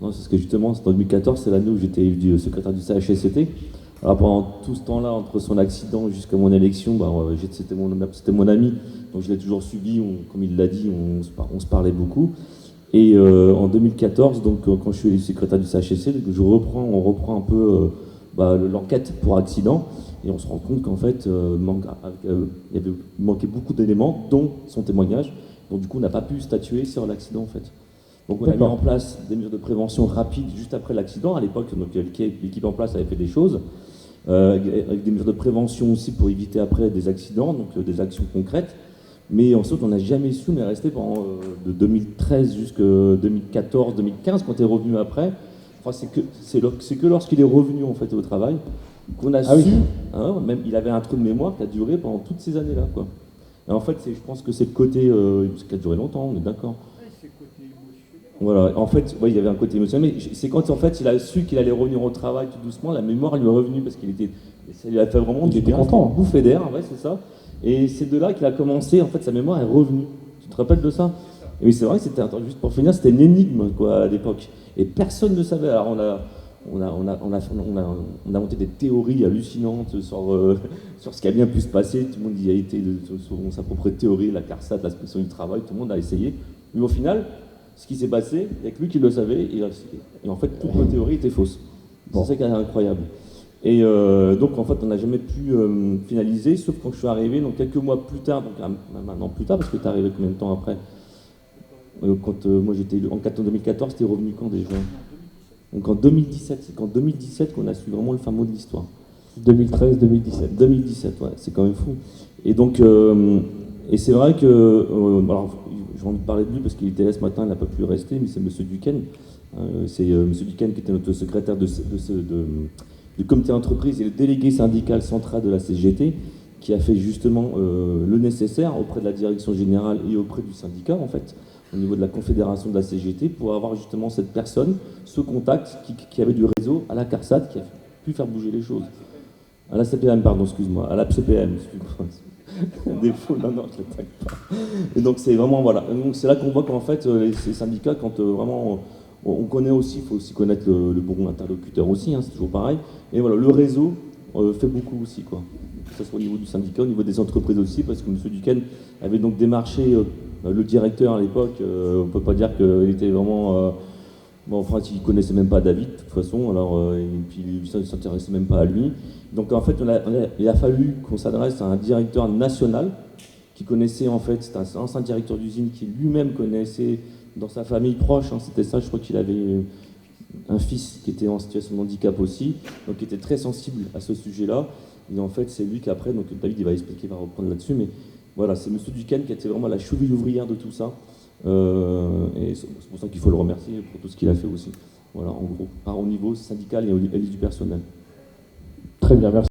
Non, c'est ce que justement, c'est en 2014, c'est l'année où j'étais élu secrétaire du CHSCT. Alors pendant tout ce temps-là, entre son accident jusqu'à mon élection, c'était mon ami, donc je l'ai toujours suivi, comme il l'a dit, on se parlait beaucoup. Et en 2014, donc quand je suis élu secrétaire du CHSCT, on reprend un peu l'enquête pour accident, et on se rend compte qu'en fait, il manquait beaucoup d'éléments, dont son témoignage. Donc du coup, on n'a pas pu statuer sur l'accident en fait. Donc on a mis en place des mesures de prévention rapides juste après l'accident. À l'époque, l'équipe en place avait fait des choses, avec des mesures de prévention aussi pour éviter après des accidents, donc des actions concrètes. Mais ensuite, on n'a jamais su, on est resté pendant de 2013 jusqu'à 2014-2015, quand il est revenu après. Enfin, c'est que lorsqu'il est revenu en fait au travail qu'on a su, oui. Hein, même il avait un trou de mémoire qui a duré pendant toutes ces années-là, quoi. Et en fait, je pense que c'est le côté, parce qu'il a duré longtemps, on est d'accord. Voilà, en fait, il y avait un côté émotionnel, mais c'est quand en fait il a su qu'il allait revenir au travail tout doucement, la mémoire lui est revenue parce ça lui a fait vraiment Il était content. bouffée d'air, ouais, c'est ça. Et c'est de là qu'il a commencé, en fait, sa mémoire est revenue. Tu te rappelles de ça? Et oui, c'est vrai que juste pour finir, c'était une énigme, quoi, à l'époque. Et personne ne savait. Alors on a monté des théories hallucinantes sur ce qui a bien pu se passer. Tout le monde y a été sur sa propre théorie, la CARSAT, l'inspection du travail, tout le monde a essayé. Mais au final, ce qui s'est passé, il n'y a que lui qui le savait, et en fait, toutes nos théories étaient fausses. C'est ça qui est incroyable. Et donc, en fait, on n'a jamais pu finaliser, sauf quand je suis arrivé, donc quelques mois plus tard, donc un an plus tard, parce que tu es arrivé combien de temps après? Quand moi j'étais élu en 2014, t'es revenu quand déjà? Donc en 2017, c'est qu'en 2017 qu'on a su vraiment le fin mot de l'histoire. 2013-2017. 2017, ouais, c'est quand même fou. Et donc, et c'est vrai que, alors j'ai envie de parler de lui parce qu'il était là ce matin, il n'a pas pu rester, mais c'est M. Duquesne. C'est M. Duquesne qui était notre secrétaire du comité d'entreprise et le délégué syndical central de la CGT, qui a fait justement le nécessaire auprès de la direction générale et auprès du syndicat, en fait, au niveau de la confédération de la CGT, pour avoir justement cette personne, ce contact qui avait du réseau à la CARSAT, qui a pu faire bouger les choses. À la CPM, pardon, excuse-moi, à la CPM, excuse-moi. Défaut, non, je l'attaque pas. Et donc c'est vraiment, voilà, donc c'est là qu'on voit qu'en fait, ces syndicats, quand vraiment, on connaît aussi, il faut aussi connaître le bon interlocuteur aussi, hein, c'est toujours pareil. Et voilà, le réseau fait beaucoup aussi, quoi. Que ce soit au niveau du syndicat, au niveau des entreprises aussi, parce que M. Duquesne avait donc démarché le directeur à l'époque. On ne peut pas dire qu'il était vraiment... enfin, il ne connaissait même pas David, de toute façon, alors, et puis il ne s'intéressait même pas à lui. Donc en fait, il a fallu qu'on s'adresse à un directeur national qui connaissait, en fait, c'est un ancien directeur d'usine qui lui-même connaissait dans sa famille proche, hein, c'était ça, je crois qu'il avait un fils qui était en situation de handicap aussi, donc qui était très sensible à ce sujet-là. Et en fait, c'est lui qu'après, donc David il va expliquer, il va reprendre là-dessus, mais voilà, c'est M. Duquesne qui était vraiment la cheville ouvrière de tout ça. Et c'est pour ça qu'il faut le remercier pour tout ce qu'il a fait aussi. Voilà, en gros, au niveau syndical et au niveau du personnel. Très bien, merci.